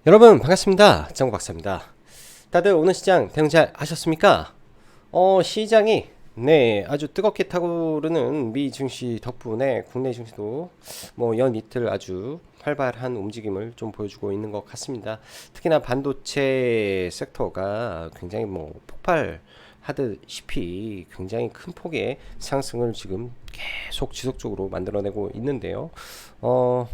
여러분 반갑습니다. 정박사입니다. 다들 오늘 시장 대응 잘 하셨습니까? 시장이 아주 뜨겁게 타오르는 미 증시 덕분에 국내 증시도 연 이틀 아주 활발한 움직임을 좀 보여주고 있는 것 같습니다. 특히나 반도체 섹터가 굉장히 폭발하듯이 굉장히 큰 폭의 상승을 지금 계속 지속적으로 만들어내고 있는데요. 어,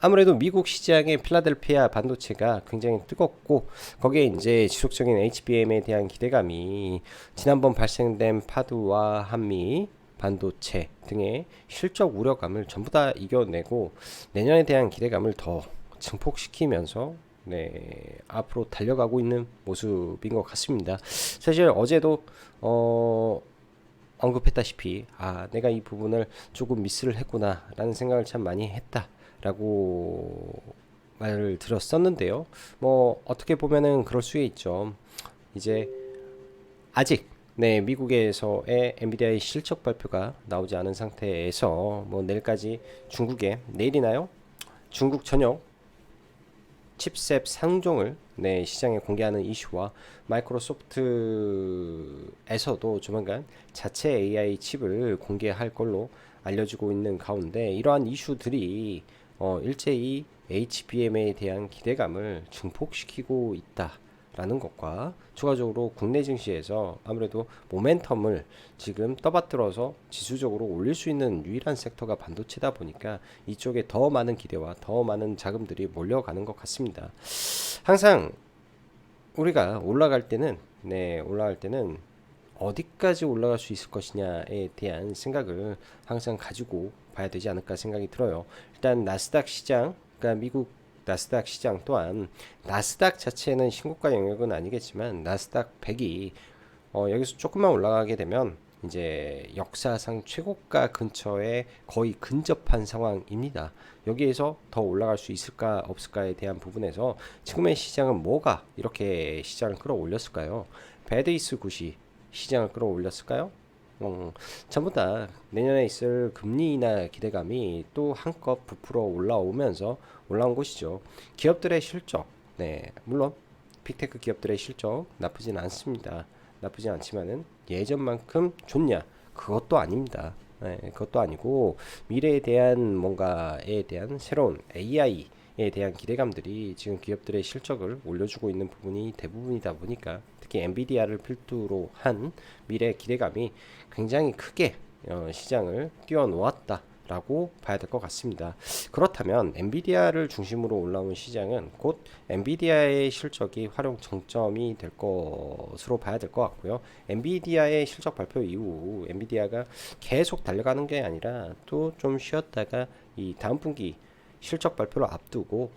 아무래도 미국 시장의 필라델피아 반도체가 굉장히 뜨겁고 거기에 이제 지속적인 HBM에 대한 기대감이 지난번 발생된 파드와 한미 반도체 등의 실적 우려감을 전부 다 이겨내고 내년에 대한 기대감을 더 증폭시키면서 앞으로 달려가고 있는 모습인 것 같습니다. 사실 어제도 언급했다시피 내가 이 부분을 조금 미스를 했구나라는 생각을 참 많이 했다라고 말을 들었었는데요. 어떻게 보면은 그럴 수 있죠. 이제 아직 미국에서의 엔비디아의 실적 발표가 나오지 않은 상태에서 내일까지 중국에 내일이나요? 중국 전역 칩셋 상종을 시장에 공개하는 이슈와 마이크로소프트에서도 조만간 자체 AI 칩을 공개할 걸로 알려지고 있는 가운데 이러한 이슈들이 일제히 HBM에 대한 기대감을 증폭시키고 있다라는 것과 추가적으로 국내 증시에서 아무래도 모멘텀을 지금 떠받들어서 지수적으로 올릴 수 있는 유일한 섹터가 반도체다 보니까 이쪽에 더 많은 기대와 더 많은 자금들이 몰려가는 것 같습니다. 항상 우리가 올라갈 때는 어디까지 올라갈 수 있을 것이냐에 대한 생각을 항상 가지고 봐야 되지 않을까 생각이 들어요. 일단 나스닥 시장, 그러니까 미국 나스닥 시장 또한 나스닥 자체는 신고가 영역은 아니겠지만 나스닥 100이 여기서 조금만 올라가게 되면 이제 역사상 최고가 근처에 거의 근접한 상황입니다. 여기에서 더 올라갈 수 있을까 없을까에 대한 부분에서 지금의 시장은 뭐가 이렇게 시장을 끌어올렸을까요? 베드이스 굿이 시장을 끌어올렸을까요? 전부 다 내년에 있을 금리 인하 기대감이 또 한껏 부풀어 올라오면서 올라온 것이죠. 기업들의 실적, 물론 빅테크 기업들의 실적 나쁘진 않습니다. 나쁘지 않지만은 예전만큼 좋냐? 그것도 아닙니다. 그것도 아니고 미래에 대한 뭔가에 대한 새로운 AI에 대한 기대감들이 지금 기업들의 실적을 올려주고 있는 부분이 대부분이다 보니까 특히 엔비디아를 필두로 한 미래 기대감이 굉장히 크게 시장을 뛰어놓았다. 라고 봐야 될 것 같습니다. 그렇다면 엔비디아를 중심으로 올라온 시장은 곧 엔비디아의 실적이 활용 정점이 될 것으로 봐야 될 것 같고요. 엔비디아의 실적 발표 이후 엔비디아가 계속 달려가는 게 아니라 또 좀 쉬었다가 이 다음 분기 실적 발표를 앞두고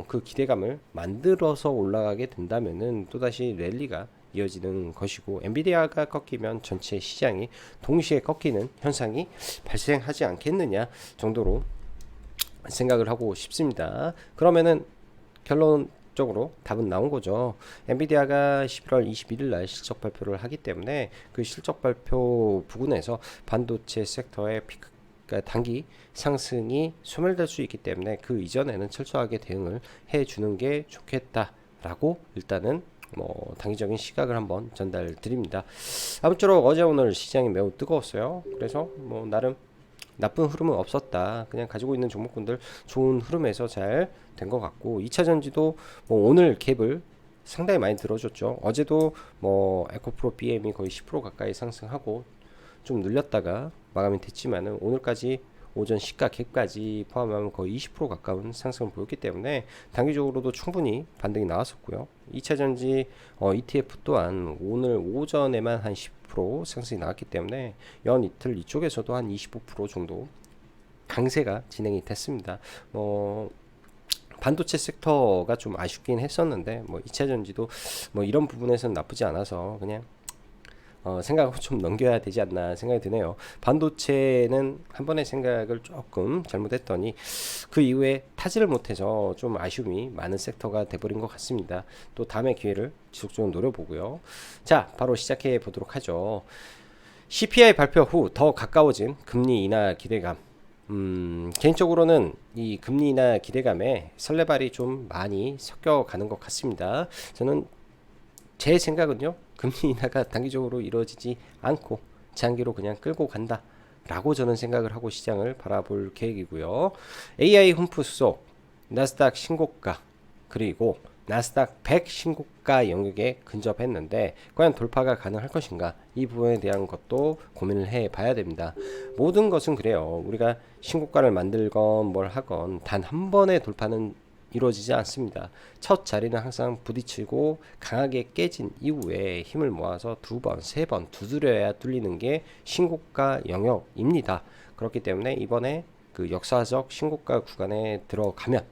그 기대감을 만들어서 올라가게 된다면은 또다시 랠리가 이어지는 것이고 엔비디아가 꺾이면 전체 시장이 동시에 꺾이는 현상이 발생하지 않겠느냐 정도로 생각을 하고 싶습니다. 그러면은 결론적으로 답은 나온 거죠. 엔비디아가 11월 21일 날 실적 발표를 하기 때문에 그 실적 발표 부근에서 반도체 섹터의 피크 그러니까 단기 상승이 소멸될 수 있기 때문에 그 이전에는 철저하게 대응을 해주는 게 좋겠다라고 일단은 단기적인 시각을 한번 전달 드립니다. 아무쪼록 어제 오늘 시장이 매우 뜨거웠어요. 그래서 나름 나쁜 흐름은 없었다. 그냥 가지고 있는 종목군들 좋은 흐름에서 잘 된 것 같고 2차 전지도 오늘 갭을 상당히 많이 들어줬죠. 어제도 에코프로 BM이 거의 10% 가까이 상승하고 좀 늘렸다가 마감이 됐지만은 오늘까지 오전 시가 갭까지 포함하면 거의 20% 가까운 상승을 보였기 때문에 단기적으로도 충분히 반등이 나왔었고요. 2차 전지 ETF 또한 오늘 오전에만 한 10% 상승이 나왔기 때문에 연 이틀 이쪽에서도 한 25% 정도 강세가 진행이 됐습니다. 반도체 섹터가 좀 아쉽긴 했었는데 2차 전지도 이런 부분에서는 나쁘지 않아서 그냥 생각하고 좀 넘겨야 되지 않나 생각이 드네요. 반도체는 한 번의 생각을 조금 잘못했더니 그 이후에 타지를 못해서 좀 아쉬움이 많은 섹터가 돼버린 것 같습니다. 또 다음에 기회를 지속적으로 노려보고요. 자, 바로 시작해 보도록 하죠. CPI 발표 후 더 가까워진 금리 인하 기대감. 개인적으로는 이 금리나 기대감에 설레발이 좀 많이 섞여가는 것 같습니다. 저는 제 생각은요, 금리 인하가 단기적으로 이루어지지 않고 장기로 그냥 끌고 간다 라고 저는 생각을 하고 시장을 바라볼 계획이고요. AI 홈프 수속, 나스닥 신고가, 그리고 나스닥 100 신고가 영역에 근접했는데 과연 돌파가 가능할 것인가, 이 부분에 대한 것도 고민을 해 봐야 됩니다. 모든 것은 그래요. 우리가 신고가를 만들건 뭘 하건 단 한 번의 돌파는 이루어지지 않습니다. 첫 자리는 항상 부딪히고 강하게 깨진 이후에 힘을 모아서 두 번, 세 번 두드려야 뚫리는 게 신고가 영역입니다. 그렇기 때문에 이번에 그 역사적 신고가 구간에 들어가면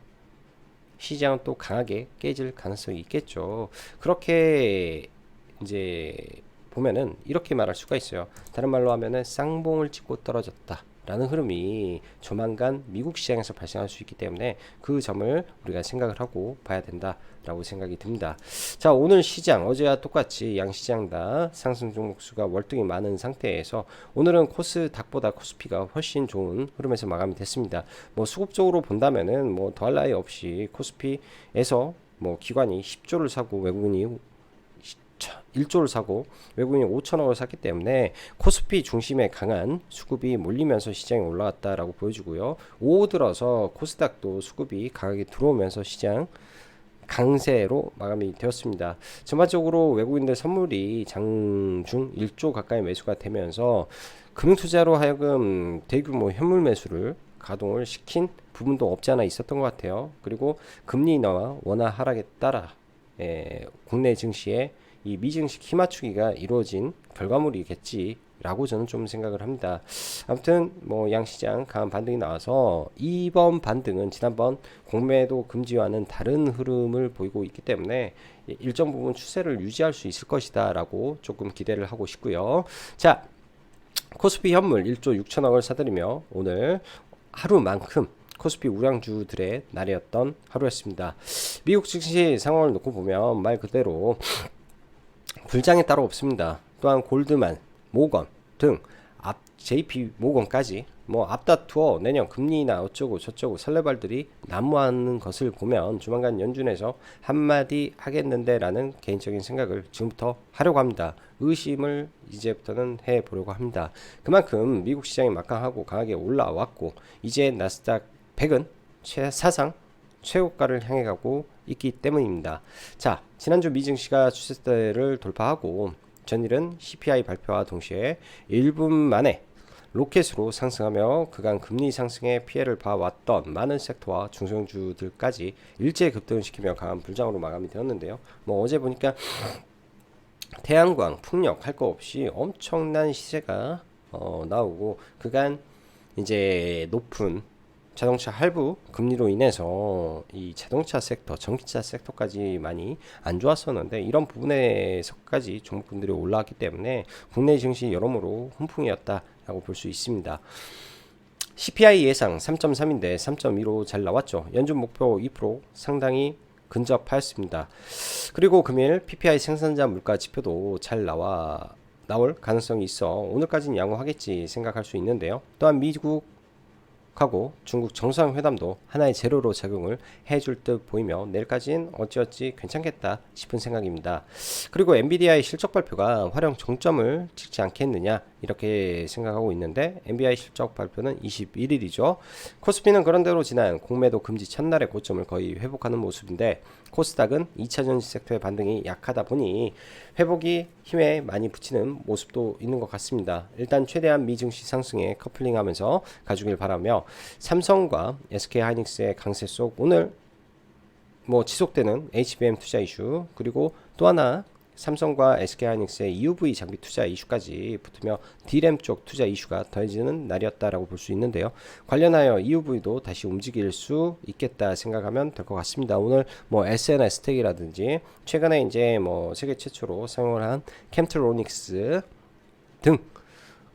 시장은 또 강하게 깨질 가능성이 있겠죠. 그렇게 이제 보면은 이렇게 말할 수가 있어요. 다른 말로 하면은 쌍봉을 찍고 떨어졌다 라는 흐름이 조만간 미국 시장에서 발생할 수 있기 때문에 그 점을 우리가 생각을 하고 봐야 된다라고 생각이 듭니다. 자, 오늘 시장 어제와 똑같이 양시장 다 상승 종목 수가 월등히 많은 상태에서 오늘은 코스닥보다 코스피가 훨씬 좋은 흐름에서 마감이 됐습니다. 뭐 수급적으로 본다면은 뭐 더할 나위 없이 코스피에서 뭐 기관이 10조를 사고 외국인이 1조를 사고 외국인이 5천억을 샀기 때문에 코스피 중심의 강한 수급이 몰리면서 시장이 올라갔다라고 보여주고요. 오후 들어서 코스닥도 수급이 강하게 들어오면서 시장 강세로 마감이 되었습니다. 전반적으로 외국인들 선물이 장중 1조 가까이 매수가 되면서 금융투자로 하여금 대규모 현물 매수를 가동을 시킨 부분도 없지 않아 있었던 것 같아요. 그리고 금리 인하와 원화 하락에 따라 국내 증시에 이 미증시 키 맞추기가 이루어진 결과물이겠지라고 저는 좀 생각을 합니다. 아무튼 뭐 양시장 강한 반등이 나와서 이번 반등은 지난번 공매도 금지와는 다른 흐름을 보이고 있기 때문에 일정 부분 추세를 유지할 수 있을 것이다라고 조금 기대를 하고 싶고요. 자, 코스피 현물 1조 6천억을 사들이며 오늘 하루만큼 코스피 우량주들의 날이었던 하루였습니다. 미국 증시 상황을 놓고 보면 말 그대로 불장이 따로 없습니다. 또한 골드만, 모건 등 앞 JP 모건까지 뭐 앞다투어 내년 금리나 어쩌고 저쩌고 설레발들이 난무하는 것을 보면 조만간 연준에서 한마디 하겠는데 라는 개인적인 생각을 지금부터 하려고 합니다. 의심을 이제부터는 해보려고 합니다. 그만큼 미국 시장이 막강하고 강하게 올라왔고 이제 나스닥 100은 사상 최고가를 향해 가고 있기 때문입니다. 자, 지난주 미증시가 추세대를 돌파하고 전일은 CPI 발표와 동시에 1분 만에 로켓으로 상승하며 그간 금리 상승에 피해를 봐왔던 많은 섹터와 중소형주들까지 일제 급등을 시키며 강한 불장으로 마감이 되었는데요. 뭐 어제 보니까 태양광, 풍력 할 거 없이 엄청난 시세가 나오고 그간 이제 높은 자동차 할부 금리로 인해서 이 자동차 섹터, 전기차 섹터까지 많이 안 좋았었는데 이런 부분에서까지 종목분들이 올라왔기 때문에 국내 증시 여러모로 훈풍이었다라고 볼 수 있습니다. CPI 예상 3.3인데 3.2로 잘 나왔죠. 연준 목표 2% 상당히 근접하였습니다. 그리고 금일 PPI 생산자 물가 지표도 잘 나올 가능성이 있어 오늘까지는 양호하겠지 생각할 수 있는데요. 또한 미국 하고 중국 정상회담도 하나의 재료로 작용을 해줄 듯 보이며 내일까지는 어찌어찌 괜찮겠다 싶은 생각입니다. 그리고 엔비디아의 실적 발표가 활용 정점을 찍지 않겠느냐 이렇게 생각하고 있는데 엔비디아 실적 발표는 21일이죠. 코스피는 그런대로 지난 공매도 금지 첫날의 고점을 거의 회복하는 모습인데 코스닥은 2차전지 섹터의 반등이 약하다 보니 회복이 힘에 많이 붙이는 모습도 있는 것 같습니다. 일단 최대한 미증시 상승에 커플링하면서 가주길 바라며 삼성과 SK하이닉스의 강세 속 오늘 뭐 지속되는 HBM 투자 이슈 그리고 또 하나 삼성과 SK하이닉스의 EUV 장비 투자 이슈까지 붙으며 D램 쪽 투자 이슈가 더해지는 날이었다라고 볼 수 있는데요. 관련하여 EUV도 다시 움직일 수 있겠다 생각하면 될 것 같습니다. 오늘 뭐 SNS 텍이라든지 최근에 이제 뭐 세계 최초로 사용을 한 캠트로닉스 등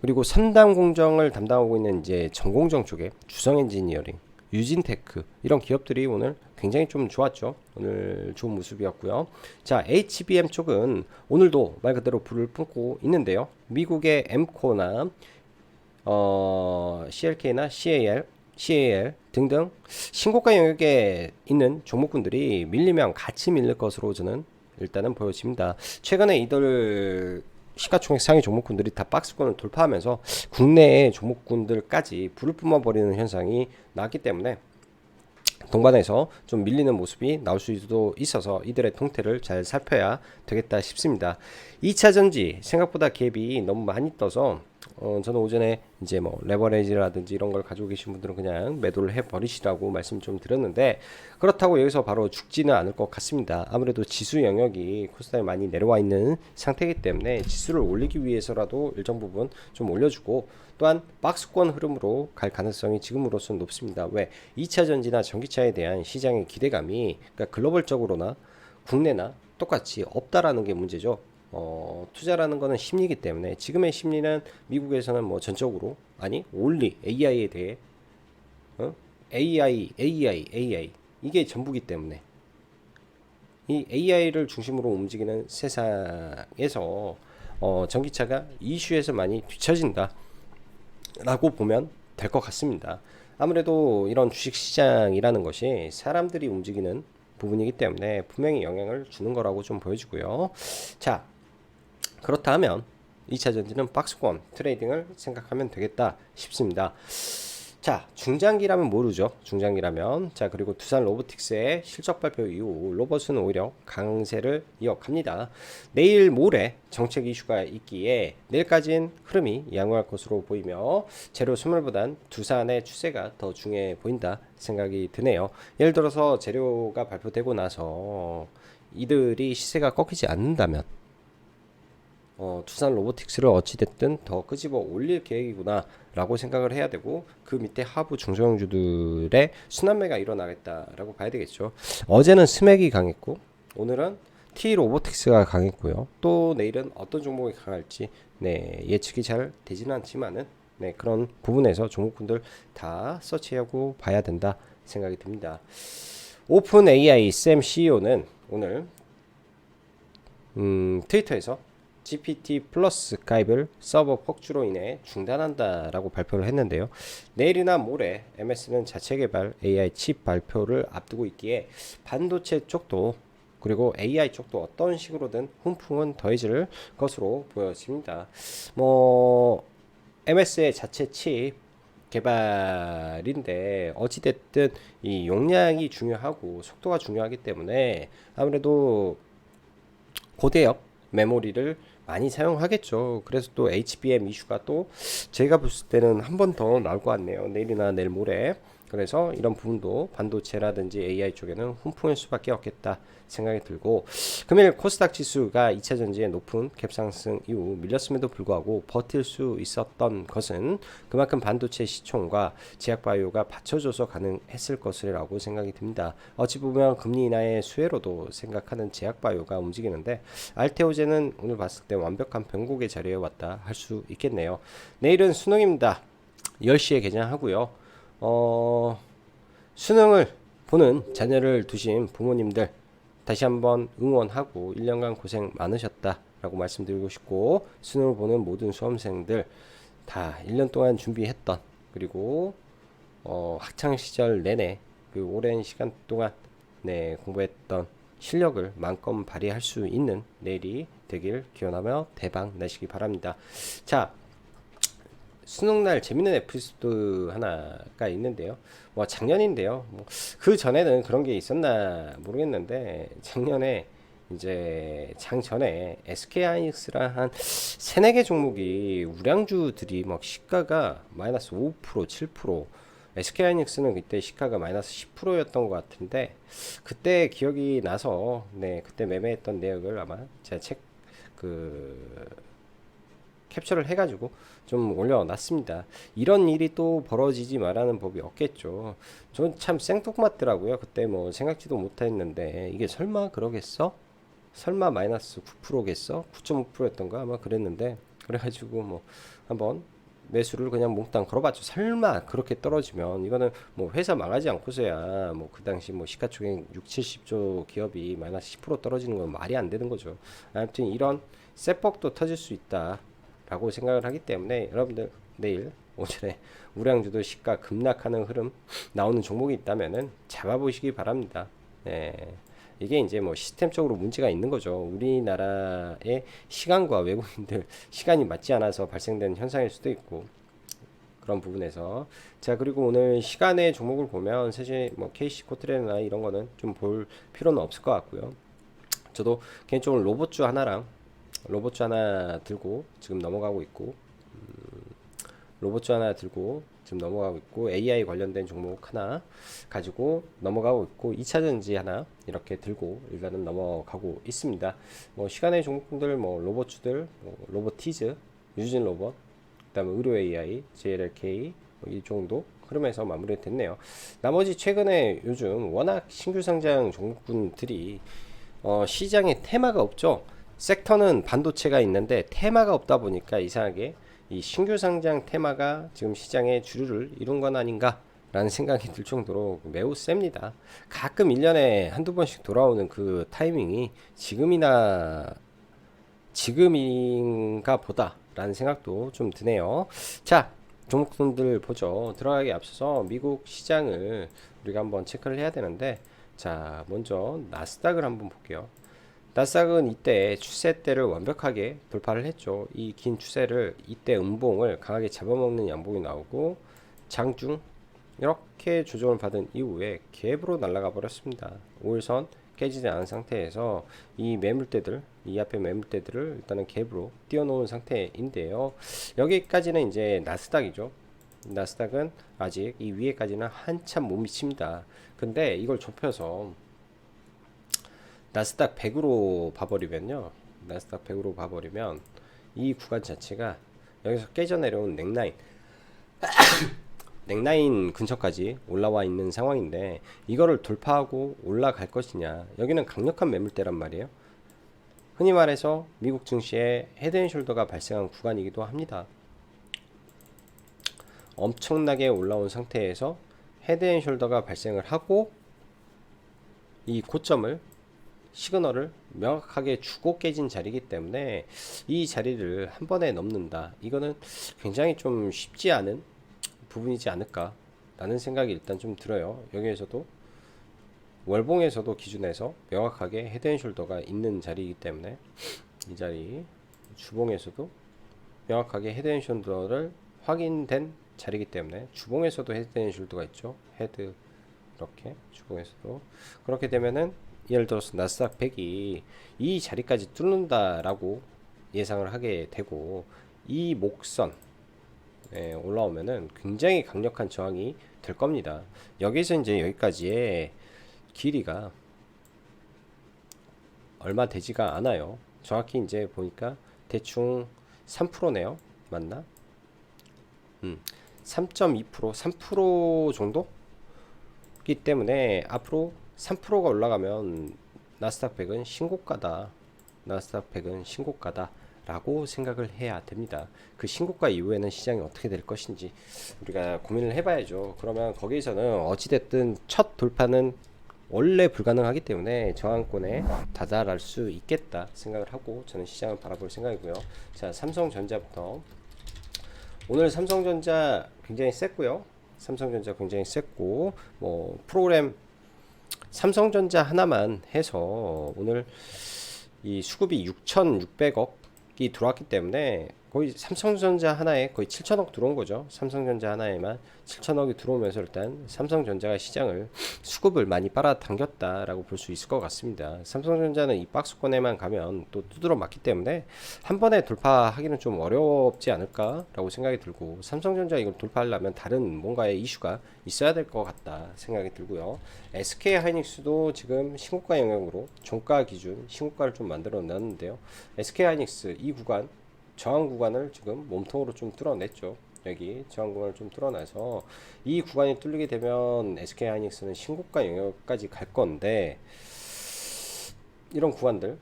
그리고 선담 공정을 담당하고 있는 이제 전공정 쪽에 주성 엔지니어링, 유진테크 이런 기업들이 오늘 굉장히 좀 좋았죠. 오늘 좋은 모습이었고요. 자, HBM 쪽은 오늘도 말 그대로 불을 뿜고 있는데요. 미국의 엠코나 CLK나 CAL CAL 등등 신고가 영역에 있는 종목군들이 밀리면 같이 밀릴 것으로 저는 일단은 보여집니다. 최근에 이들 시가총액 상위 종목군들이 다 박스권을 돌파하면서 국내의 종목군들까지 불을 뿜어버리는 현상이 나왔기 때문에 동반해서 좀 밀리는 모습이 나올 수도 있어서 이들의 동태를 잘 살펴야 되겠다 싶습니다. 2차 전지 생각보다 갭이 너무 많이 떠서 저는 오전에 이제 뭐 레버리지라든지 이런 걸 가지고 계신 분들은 그냥 매도를 해 버리시라고 말씀 좀 드렸는데, 그렇다고 여기서 바로 죽지는 않을 것 같습니다. 아무래도 지수 영역이 코스닥에 많이 내려와 있는 상태이기 때문에 지수를 올리기 위해서라도 일정 부분 좀 올려주고, 또한 박스권 흐름으로 갈 가능성이 지금으로서는 높습니다. 왜? 2차 전지나 전기차에 대한 시장의 기대감이 그러니까 글로벌적으로나 국내나 똑같이 없다라는 게 문제죠. 투자라는 거는 심리이기 때문에 지금의 심리는 미국에서는 뭐 전적으로 아니 올리 AI에 대해 AI 이게 전부기 때문에 이 AI를 중심으로 움직이는 세상에서 전기차가 이슈에서 많이 뒤처진다 라고 보면 될 것 같습니다. 아무래도 이런 주식시장이라는 것이 사람들이 움직이는 부분이기 때문에 분명히 영향을 주는 거라고 좀 보여지고요. 자, 그렇다 하면 2차 전지는 박스권 트레이딩을 생각하면 되겠다 싶습니다. 자, 중장기라면 모르죠. 중장기라면. 자, 그리고 두산 로보틱스의 실적 발표 이후 로봇은 오히려 강세를 이어갑니다. 내일 모레 정책 이슈가 있기에 내일까지는 흐름이 양호할 것으로 보이며 재료 소멸보단 두산의 추세가 더 중요해 보인다 생각이 드네요. 예를 들어서 재료가 발표되고 나서 이들이 시세가 꺾이지 않는다면 두산 로보틱스를 어찌됐든 더 끄집어 올릴 계획이구나 라고 생각을 해야 되고, 그 밑에 하부 중소형주들의 순환매가 일어나겠다라고 봐야 되겠죠. 어제는 스맥이 강했고 오늘은 T 로보틱스가 강했고요. 또 내일은 어떤 종목이 강할지 예측이 잘 되지는 않지만은 그런 부분에서 종목군들 다 서치하고 봐야 된다 생각이 듭니다. 오픈 AI 샘 CEO는 오늘 트위터에서 GPT 플러스 가입을 서버 폭주로 인해 중단한다라고 발표를 했는데요. 내일이나 모레 MS는 자체 개발 AI 칩 발표를 앞두고 있기에 반도체 쪽도 그리고 AI 쪽도 어떤 식으로든 훈풍은 더해질 것으로 보여집니다. 뭐 MS의 자체 칩 개발인데 어찌됐든 이 용량이 중요하고 속도가 중요하기 때문에 아무래도 고대역 메모리를 많이 사용하겠죠. 그래서 또 HBM 이슈가 또 제가 봤을 때는 한 번 더 나올 것 같네요. 내일이나 내일 모레. 그래서 이런 부분도 반도체라든지 AI 쪽에는 훈풍일 수밖에 없겠다 생각이 들고, 금일 코스닥 지수가 2차 전지의 높은 갭상승 이후 밀렸음에도 불구하고 버틸 수 있었던 것은 그만큼 반도체 시총과 제약바이오가 받쳐줘서 가능했을 것이라고 생각이 듭니다. 어찌 보면 금리 인하의 수혜로도 생각하는 제약바이오가 움직이는데 알테오제는 오늘 봤을 때 완벽한 변곡의 자리에 왔다 할 수 있겠네요. 내일은 수능입니다. 10시에 개장하고요. 수능을 보는 자녀를 두신 부모님들 다시 한번 응원하고 1년간 고생 많으셨다라고 말씀드리고 싶고, 수능을 보는 모든 수험생들 다 1년 동안 준비했던, 그리고 학창 시절 내내 그 오랜 시간 동안 공부했던 실력을 마음껏 발휘할 수 있는 내일이 되길 기원하며 대박 나시기 바랍니다. 자, 수능날 재밌는 에피소드 하나가 있는데요. 뭐 작년인데요. 그 전에는 그런 게 있었나 모르겠는데, 작년에 이제 장전에 SK 하이닉스랑 한 세네 개 종목이 우량주들이 막 시가가 마이너스 5%, 7%, SK 하이닉스는 그때 시가가 마이너스 10%였던 것 같은데, 그때 기억이 나서 그때 매매했던 내역을 아마 제가 캡처를 해가지고 좀 올려놨습니다. 이런 일이 또 벌어지지 말라는 법이 없겠죠. 전 참 생뚱맞더라고요. 그때 뭐 생각지도 못했는데 이게 설마 그러겠어? 설마 마이너스 9%겠어? 9.5%였던가 아마 그랬는데, 그래가지고 뭐 한번 매수를 그냥 몽땅 걸어봤죠. 설마 그렇게 떨어지면 이거는 뭐 회사 망하지 않고서야 뭐 그 당시 뭐 시가총액 6, 70조 기업이 마이너스 10% 떨어지는 건 말이 안 되는 거죠. 아무튼 이런 쇠뻑도 터질 수 있다 라고 생각을 하기 때문에 여러분들 내일 오전에 우량주도 시가 급락하는 흐름 나오는 종목이 있다면은 잡아보시기 바랍니다. 예. 이게 이제 뭐 시스템적으로 문제가 있는 거죠. 우리나라의 시간과 외국인들 시간이 맞지 않아서 발생된 현상일 수도 있고 그런 부분에서 자 그리고 오늘 시간의 종목을 보면 사실 뭐 KC 코트레나 이런 거는 좀 볼 필요는 없을 것 같고요. 저도 개인적으로 로봇주 하나 들고 지금 넘어가고 있고 로봇주 하나 들고 지금 넘어가고 있고 AI 관련된 종목 하나 가지고 넘어가고 있고 2차전지 하나 이렇게 들고 일단은 넘어가고 있습니다. 뭐 시간의 종목들 뭐 로봇주들 뭐 로보티즈 유진 로봇 그다음에 의료 AI JLLK 뭐이 정도 흐름에서 마무리됐네요. 나머지 최근에 요즘 워낙 신규 상장 종목군들이 시장에 테마가 없죠. 섹터는 반도체가 있는데 테마가 없다 보니까 이상하게 이 신규 상장 테마가 지금 시장에 주류를 이룬 건 아닌가 라는 생각이 들 정도로 매우 셉니다. 가끔 1년에 한두 번씩 돌아오는 그 타이밍이 지금인가 보다 라는 생각도 좀 드네요. 자, 종목들 보죠. 들어가기 앞서서 미국 시장을 우리가 한번 체크를 해야 되는데 자, 먼저 나스닥을 한번 볼게요. 나스닥은 이때 추세대를 완벽하게 돌파를 했죠. 이 긴 추세를 이때 음봉을 강하게 잡아먹는 양봉이 나오고 장중 이렇게 조정을 받은 이후에 갭으로 날아가 버렸습니다. 5일선 깨지지 않은 상태에서 이 매물대들, 이 앞에 매물대들을 일단은 갭으로 띄워놓은 상태인데요. 여기까지는 이제 나스닥이죠. 나스닥은 아직 이 위에까지는 한참 못 미칩니다. 근데 이걸 좁혀서 나스닥 100으로 봐버리면요. 나스닥 100으로 봐버리면 이 구간 자체가 여기서 깨져 내려온 넥라인 근처까지 올라와 있는 상황인데 이거를 돌파하고 올라갈 것이냐. 여기는 강력한 매물대란 말이에요. 흔히 말해서 미국 증시에 헤드앤숄더가 발생한 구간이기도 합니다. 엄청나게 올라온 상태에서 헤드앤숄더가 발생을 하고 이 고점을 시그널을 명확하게 주고 깨진 자리이기 때문에 이 자리를 한 번에 넘는다. 이거는 굉장히 좀 쉽지 않은 부분이지 않을까 라는 생각이 일단 좀 들어요. 여기에서도 월봉에서도 기준에서 명확하게 헤드앤숄더가 있는 자리이기 때문에 이 자리 주봉에서도 명확하게 헤드앤숄더를 확인된 자리이기 때문에 주봉에서도 헤드앤숄더가 있죠. 헤드 이렇게 주봉에서도 그렇게 되면은 예를 들어서 나스닥 100이 이 자리까지 뚫는다라고 예상을 하게 되고 이 목선 올라오면은 굉장히 강력한 저항이 될 겁니다. 여기서 이제 여기까지의 길이가 얼마 되지가 않아요. 정확히 이제 보니까 대충 3%네요. 맞나? 3.2% 3% 정도이기 때문에 앞으로 3%가 올라가면 나스닥 100은 신고가다. 나스닥 100은 신고가다. 라고 생각을 해야 됩니다. 그 신고가 이후에는 시장이 어떻게 될 것인지 우리가 고민을 해봐야죠. 그러면 거기에서는 어찌됐든 첫 돌파는 원래 불가능하기 때문에 저항권에 다다를 수 있겠다 생각을 하고 저는 시장을 바라볼 생각이고요. 자, 삼성전자부터 오늘 삼성전자 굉장히 셌고요. 삼성전자 굉장히 셌고 뭐 프로그램 삼성전자 하나만 해서 오늘 이 수급이 6,600억이 들어왔기 때문에 거의 삼성전자 하나에 거의 7천억 들어온 거죠. 삼성전자 하나에만 7천억이 들어오면서 일단 삼성전자가 시장을 수급을 많이 빨아당겼다라고 볼 수 있을 것 같습니다. 삼성전자는 이 박스권에만 가면 또 두드러 맞기 때문에 한 번에 돌파하기는 좀 어렵지 않을까라고 생각이 들고 삼성전자 이걸 돌파하려면 다른 뭔가의 이슈가 있어야 될 것 같다 생각이 들고요. SK하이닉스도 지금 신고가 영역으로 종가 기준 신고가를 좀 만들어 놨는데요. SK하이닉스 이 구간 저항 구간을 지금 몸통으로 좀 뚫어냈죠. 여기 저항 구간을 좀 뚫어내서 이 구간이 뚫리게 되면 SK하이닉스는 신고가 영역까지 갈 건데 이런 구간들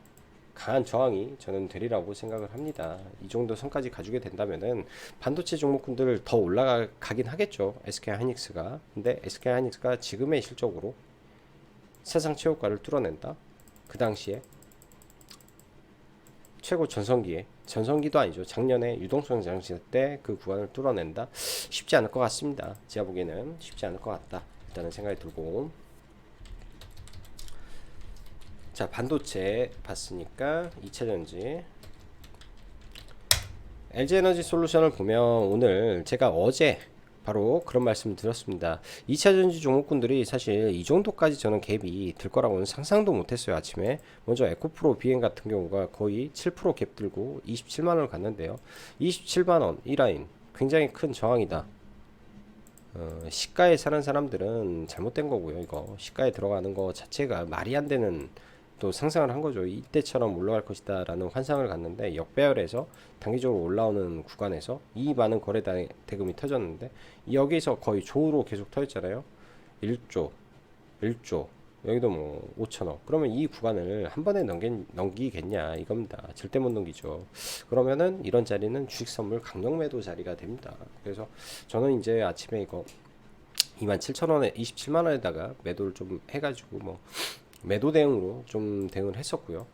강한 저항이 저는 되리라고 생각을 합니다. 이 정도 선까지 가지게 된다면은 반도체 종목군들 더 올라가긴 하겠죠. SK하이닉스가. 근데 SK하이닉스가 지금의 실적으로 사상 최고가를 뚫어낸다. 그 당시에 최고 전성기도 아니죠. 작년에 유동성 장치 때 그 구간을 뚫어낸다. 쉽지 않을 것 같습니다. 제가 보기에는 쉽지 않을 것 같다. 일단은 생각이 들고. 자, 반도체 봤으니까 2차전지. LG에너지 솔루션을 보면 오늘 제가 어제 바로 그런 말씀을 드렸습니다. 2차전지 종목군들이 사실 이 정도까지 저는 갭이 들 거라고는 상상도 못했어요. 아침에 먼저 에코프로 비행 같은 경우가 거의 7%갭 들고 27만원을 갔는데요. 27만원 이 라인 굉장히 큰 저항이다. 시가에 사는 사람들은 잘못된 거고요. 이거 시가에 들어가는 거 자체가 말이 안 되는 또 상상을 한 거죠. 이때처럼 올라갈 것이다 라는 환상을 갖는데 역배열에서 단기적으로 올라오는 구간에서 이 많은 거래 대금이 터졌는데 여기서 거의 조로 계속 터졌잖아요. 1조 1조 여기도 뭐 5천억. 그러면 이 구간을 한 번에 넘기겠냐 이겁니다. 절대 못 넘기죠. 그러면은 이런 자리는 주식선물 강력 매도 자리가 됩니다. 그래서 저는 이제 아침에 이거 27,000원에 27만원에다가 매도를 좀 해가지고 뭐 매도 대응으로 좀 대응을 했었고요.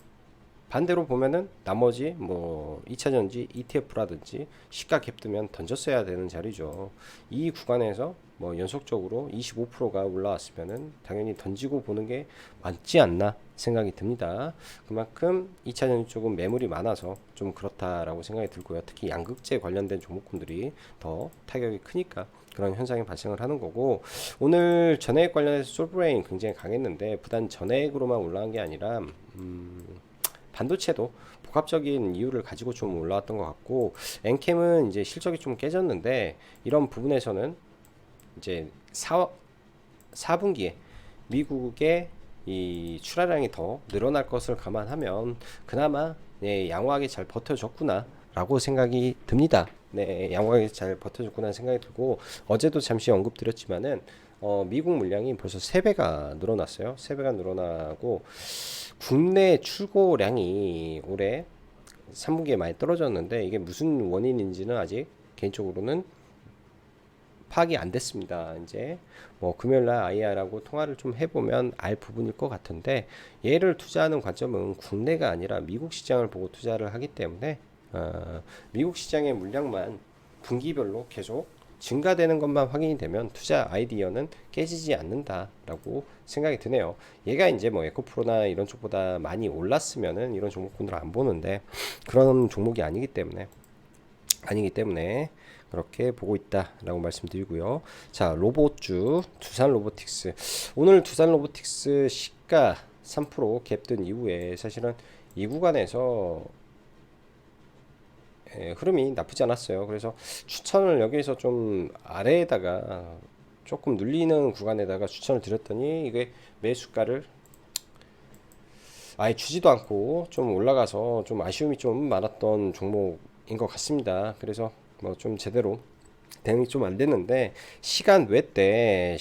반대로 보면은 나머지 뭐 2차전지 ETF라든지 시가 갭 뜨면 던졌어야 되는 자리죠. 이 구간에서 뭐 연속적으로 25%가 올라왔으면은 당연히 던지고 보는 게 맞지 않나 생각이 듭니다. 그만큼 2차전지 쪽은 매물이 많아서 좀 그렇다라고 생각이 들고요. 특히 양극재 관련된 종목군들이 더 타격이 크니까 그런 현상이 발생을 하는 거고, 오늘 전해액 관련해서 솔브레인 굉장히 강했는데 부단 전해액으로만 올라간 게 아니라 반도체도 복합적인 이유를 가지고 좀 올라왔던 것 같고, 엔캠은 이제 실적이 좀 깨졌는데 이런 부분에서는 이제 4분기에 미국의 이 출하량이 더 늘어날 것을 감안하면 그나마 양호하게 잘 버텨줬구나 라고 생각이 듭니다. 네, 양호하게 잘 버텨줬구나 생각이 들고, 어제도 잠시 언급드렸지만은 미국 물량이 벌써 3배가 늘어났어요. 3배가 늘어나고 국내 출고량이 올해 3분기에 많이 떨어졌는데 이게 무슨 원인인지는 아직 개인적으로는 파악이 안 됐습니다. 이제 뭐 금요일날 IR하고 통화를 좀 해보면 알 부분일 것 같은데, 얘를 투자하는 관점은 국내가 아니라 미국 시장을 보고 투자를 하기 때문에 미국 시장의 물량만 분기별로 계속 증가되는 것만 확인이 되면 투자 아이디어는 깨지지 않는다라고 생각이 드네요. 얘가 이제 뭐 에코프로나 이런 쪽보다 많이 올랐으면은 이런 종목군들을 안 보는데 그런 종목이 아니기 때문에 그렇게 보고 있다라고 말씀드리고요. 자, 로봇주 두산 로보틱스. 오늘 두산 로보틱스 시가 3% 갭 든 이후에 사실은 이 구간에서 흐름이 나쁘지 않았어요. 그래서 추천을 여기서 좀 아래에다가 조금 눌리는 구간에다가 추천을 드렸더니 이게 매수가를 아예 주지도 않고 좀 올라가서 좀 아쉬움이 좀 많았던 종목인 것 같습니다. 그래서 뭐 좀 제대로 대응이 좀 안 됐는데 시간외 때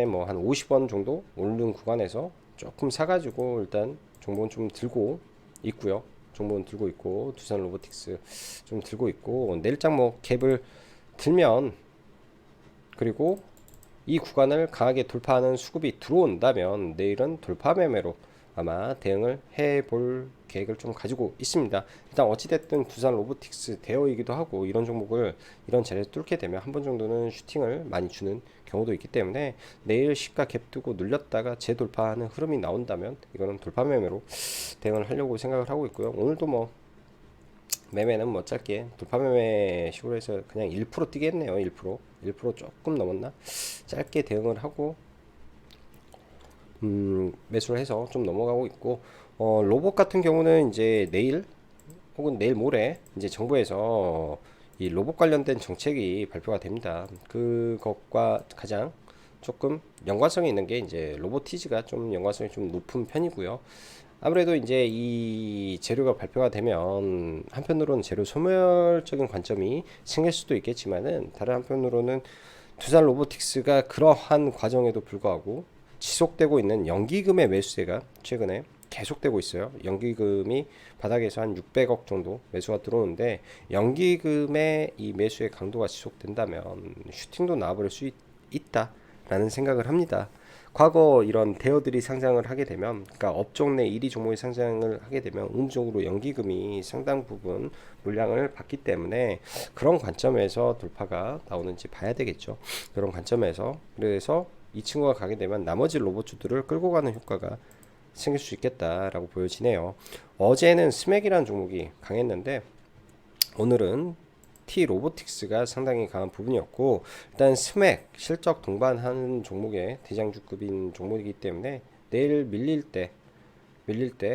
뭐 한 50원 정도 오르는 구간에서 조금 사가지고 일단 종목은 좀 들고 있고요. 종목은 들고 있고 두산 로보틱스 좀 들고 있고, 내일장 뭐 갭을 들면 그리고 이 구간을 강하게 돌파하는 수급이 들어온다면 내일은 돌파 매매로 아마 대응을 해볼 계획을 좀 가지고 있습니다. 일단 어찌됐든 두산 로보틱스 대어이기도 하고 이런 종목을 이런 자리에서 뚫게 되면 한 번 정도는 슈팅을 많이 주는 경우도 있기 때문에 내일 시가 갭 두고 눌렸다가 재돌파하는 흐름이 나온다면 이거는 돌파 매매로 대응을 하려고 생각을 하고 있고요. 오늘도 뭐 매매는 뭐 짧게 돌파 매매 식으로 해서 그냥 1% 뛰겠네요. 1% 조금 넘었나? 짧게 대응을 하고 매수를 해서 좀 넘어가고 있고, 로봇 같은 경우는 이제 내일 혹은 내일 모레 이제 정부에서 이 로봇 관련된 정책이 발표가 됩니다. 그것과 가장 조금 연관성이 있는 게 이제 로보티즈가 좀 연관성이 좀 높은 편이고요. 아무래도 이제 이 재료가 발표가 되면 한편으로는 재료 소멸적인 관점이 생길 수도 있겠지만은 다른 한편으로는 두산 로보틱스가 그러한 과정에도 불구하고 지속되고 있는 연기금의 매수세가 최근에 계속되고 있어요. 연기금이 바닥에서 한 600억 정도 매수가 들어오는데 연기금의 이 매수의 강도가 지속된다면 슈팅도 나와버릴 수 있다 않을까라는 생각을 합니다. 과거 이런 대여들이 상장을 하게 되면, 그러니까 업종 내 1위 종목이 상장을 하게 되면 의무적으로 연기금이 상당 부분 물량을 받기 때문에 그런 관점에서 돌파가 나오는지 봐야 되겠죠. 그런 관점에서 그래서 이 친구가 가게 되면 나머지 로봇주들을 끌고 가는 효과가 생길 수 있겠다라고 보여지네요. 어제는 스맥이라는 종목이 강했는데 오늘은 T 로보틱스가 상당히 강한 부분이었고, 일단 스맥 실적 동반하는 종목의 대장주급인 종목이기 때문에 내일 밀릴 때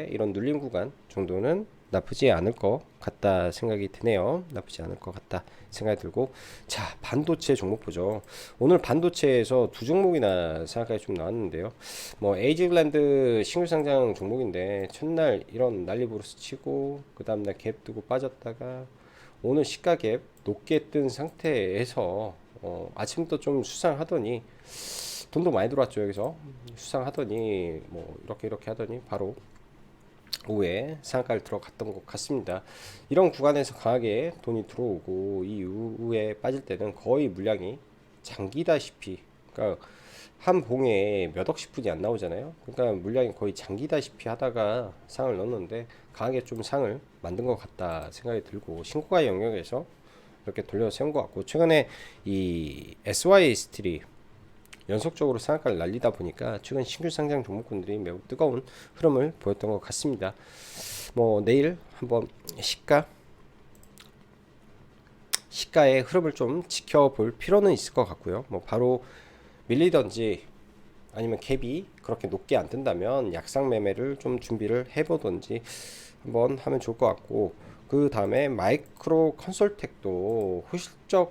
이런 눌림 구간 정도는 나쁘지 않을 것 같다 생각이 드네요. 나쁘지 않을 것 같다 생각이 들고, 자, 반도체 종목 보죠. 오늘 반도체에서 두 종목이나 생각이 좀 나왔는데요. 뭐 에이즈글랜드 신규 상장 종목인데 첫날 이런 난리부르스 치고 그 다음날 갭 뜨고 빠졌다가 오늘 시가 갭 높게 뜬 상태에서 아침부터 좀 수상하더니 돈도 많이 들어왔죠. 여기서 수상하더니 뭐 이렇게 하더니 바로 오후에 상한가를 들어갔던 것 같습니다. 이런 구간에서 강하게 돈이 들어오고 이후에 빠질 때는 거의 물량이 잠기다시피, 그러니까 한 봉에 몇 억씩 분이 안 나오잖아요. 그러니까 물량이 거의 잠기다시피 하다가 상을 넣었는데 강하게 좀 상을 만든 것 같다 생각이 들고, 신고가 영역에서 이렇게 돌려 세운 것 같고, 최근에 이 SY 스틸이 연속적으로 상한가를 날리다 보니까 최근 신규 상장 종목군들이 매우 뜨거운 흐름을 보였던 것 같습니다. 뭐 내일 한번 시가의 흐름을 좀 지켜볼 필요는 있을 것 같고요. 뭐 바로 밀리던지 아니면 갭이 그렇게 높게 안 뜬다면 약상 매매를 좀 준비를 해보던지 한번 하면 좋을 것 같고, 그 다음에 마이크로 컨솔텍도 후실적으로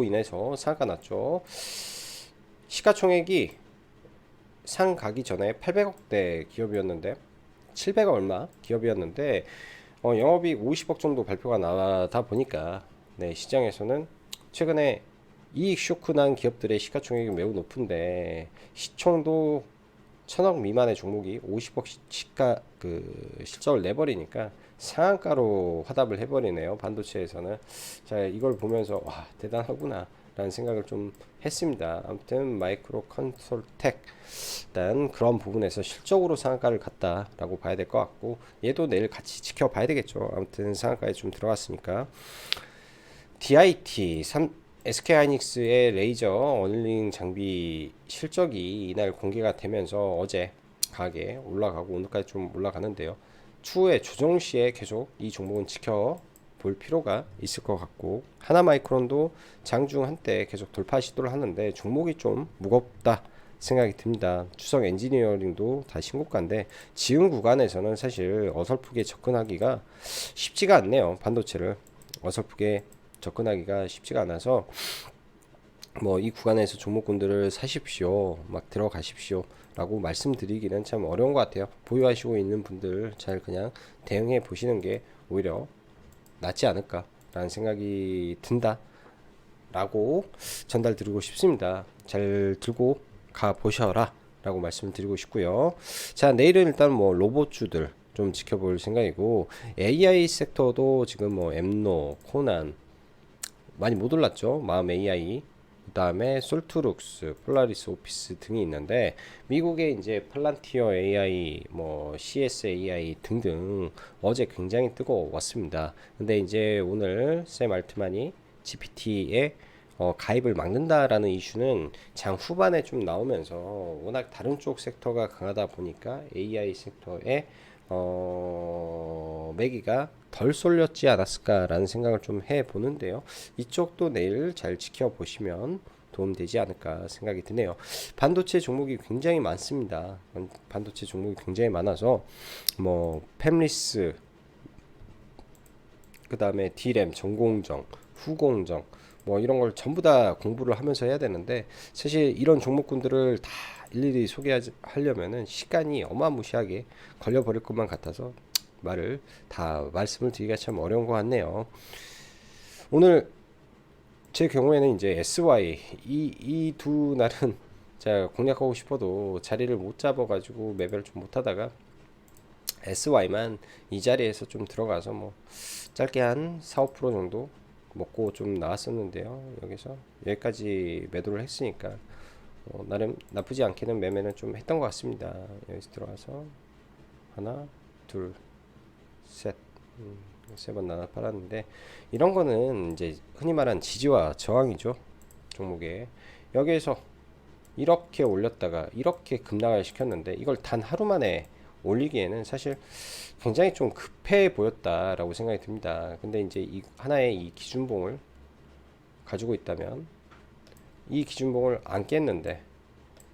인해서 상가 났죠. 시가총액이 상 가기 전에 800억대 기업이었는데 700억 얼마 기업이었는데 영업이익 50억 정도 발표가 나다 보니까 네, 시장에서는 최근에 이익 쇼크 난 기업들의 시가총액이 매우 높은데 시총도 1000억 미만의 종목이 50억 시가 실적을 내버리니까 상한가로 화답을 해버리네요. 반도체에서는. 자, 이걸 보면서 와, 대단하구나 라는 생각을 좀 했습니다. 아무튼 마이크로 컨솔텍 일단 그런 부분에서 실적으로 상한가를 갔다라고 봐야 될 것 같고, 얘도 내일 같이 지켜봐야 되겠죠. 아무튼 상한가에 좀 들어갔으니까. DIT SK하이닉스의 레이저 어닝 장비 실적이 이날 공개가 되면서 어제 가게 올라가고 오늘까지 좀 올라가는데요. 추후에 조정 시에 계속 이 종목은 지켜볼 필요가 있을 것 같고, 하나마이크론도 장중 한때 계속 돌파 시도를 하는데 종목이 좀 무겁다 생각이 듭니다. 추석 엔지니어링도 다 신고가인데 지금 구간에서는 사실 어설프게 접근하기가 쉽지가 않네요. 반도체를 어설프게 접근하기가 쉽지가 않아서 뭐 이 구간에서 종목군들을 사십시오, 막 들어가십시오 라고 말씀드리기는 참 어려운 것 같아요. 보유하시고 있는 분들 잘 그냥 대응해 보시는 게 오히려 낫지 않을까 라는 생각이 든다 라고 전달드리고 싶습니다. 잘 들고 가 보셔라 라고 말씀을 드리고 싶고요. 자, 내일은 일단 뭐 로봇주들 좀 지켜볼 생각이고, AI 섹터도 지금 뭐 엠노, 코난 많이 못 올랐죠. 마음 AI, 그 다음에 솔트룩스, 폴라리스 오피스 등이 있는데, 미국의 이제 팔란티어 AI, 뭐 CS AI 등등 어제 굉장히 뜨거웠습니다. 근데 이제 오늘 샘 알트만이 GPT에 가입을 막는다라는 이슈는 장 후반에 좀 나오면서 워낙 다른 쪽 섹터가 강하다 보니까 AI 섹터에 매기가 덜 쏠렸지 않았을까라는 생각을 좀 해보는데요. 이쪽도 내일 잘 지켜보시면 도움되지 않을까 생각이 드네요. 반도체 종목이 굉장히 많습니다. 반도체 종목이 굉장히 많아서 뭐 팹리스, 그 다음에 D램, 전공정, 후공정 뭐 이런 걸 전부 다 공부를 하면서 해야 되는데, 사실 이런 종목군들을 다 일일이 소개하려면은 시간이 어마무시하게 걸려버릴 것만 같아서 말씀을 드리기가 참 어려운 것 같네요. 오늘 제 경우에는 이제 SY 이 두 날은 제가 공략하고 싶어도 자리를 못 잡아가지고 매매를 좀 못하다가 SY만 이 자리에서 좀 들어가서 뭐 짧게 한 4, 5% 정도 먹고 좀 나왔었는데요. 여기까지 매도를 했으니까 나름 나쁘지 않게는 매매는 좀 했던 것 같습니다. 여기서 들어와서 하나, 둘, 셋, 세 번 나눠 팔았는데 이런 거는 이제 흔히 말하는 지지와 저항이죠. 종목에 여기에서 이렇게 올렸다가 이렇게 급락을 시켰는데 이걸 단 하루 만에 올리기에는 사실 굉장히 좀 급해 보였다라고 생각이 듭니다. 근데 이제 이 하나의 이 기준봉을 가지고 있다면 이 기준봉을 안 깼는데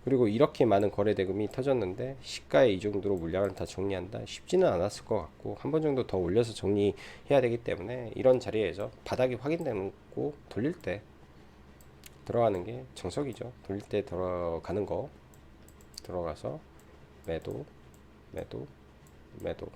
그리고 이렇게 많은 거래 대금이 터졌는데 시가에 이 정도로 물량을 다 정리한다 쉽지는 않았을 것 같고 한 번 정도 더 올려서 정리해야 되기 때문에 이런 자리에서 바닥이 확인되고 돌릴 때 들어가는 게 정석이죠. 돌릴 때 들어가는 거 들어가서 매도 매도 매도.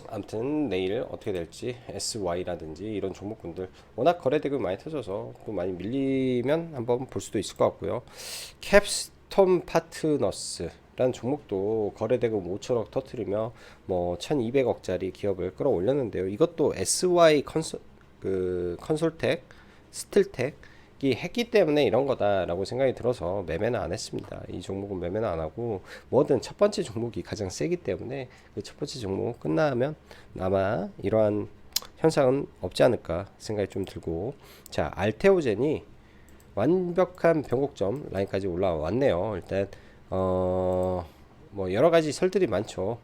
아무튼 내일 어떻게 될지 SY라든지 이런 종목군들 워낙 거래대금이 많이 터져서 또 많이 밀리면 한번 볼 수도 있을 것 같고요. 캡스톤 파트너스라는 종목도 거래대금 5천억 터트리며 뭐 1200억짜리 기업을 끌어올렸는데요. 이것도 SY 컨솔텍 스틸텍이 했기 때문에 이런 거다라고 생각이 들어서 매매는 안 했습니다. 이 종목은 매매는 안 하고 뭐든 첫 번째 종목이 가장 세기 때문에 그 첫 번째 종목 끝나면 아마 이러한 현상은 없지 않을까 생각이 좀 들고 자 알테오젠이 완벽한 변곡점 라인까지 올라왔네요. 일단 뭐 여러 가지 설들이 많죠.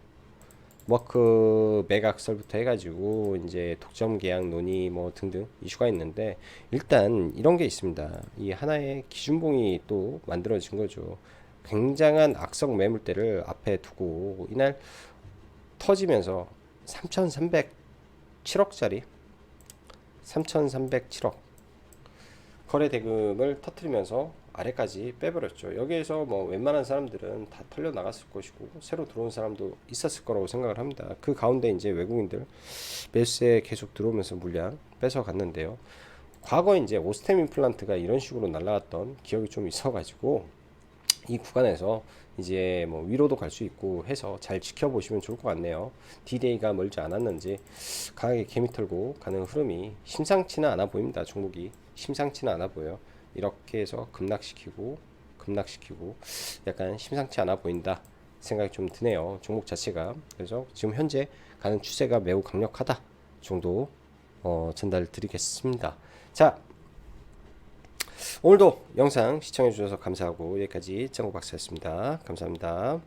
워크 매각설부터 해가지고 이제 독점 계약 논의 뭐 등등 이슈가 있는데 일단 이런 게 있습니다. 이 하나의 기준봉이 또 만들어진 거죠. 굉장한 악성 매물대를 앞에 두고 이날 터지면서 3,307억짜리 3,307억 거래 대금을 터트리면서 아래까지 빼버렸죠. 여기에서 뭐 웬만한 사람들은 다 털려 나갔을 것이고 새로 들어온 사람도 있었을 거라고 생각을 합니다. 그 가운데 이제 외국인들 매수세 계속 들어오면서 물량 뺏어 갔는데요. 과거 이제 오스템 임플란트가 이런 식으로 날라갔던 기억이 좀 있어가지고 이 구간에서 이제 뭐 위로도 갈 수 있고 해서 잘 지켜보시면 좋을 것 같네요. D-Day가 멀지 않았는지 강하게 개미 털고 가는 흐름이 심상치는 않아 보입니다. 종목이 심상치는 않아 보여요. 이렇게 해서 급락시키고 약간 심상치 않아 보인다 생각이 좀 드네요. 종목 자체가. 그래서 지금 현재 가는 추세가 매우 강력하다 정도 전달 드리겠습니다. 자, 오늘도 영상 시청해 주셔서 감사하고 여기까지 짱구 박사였습니다. 감사합니다.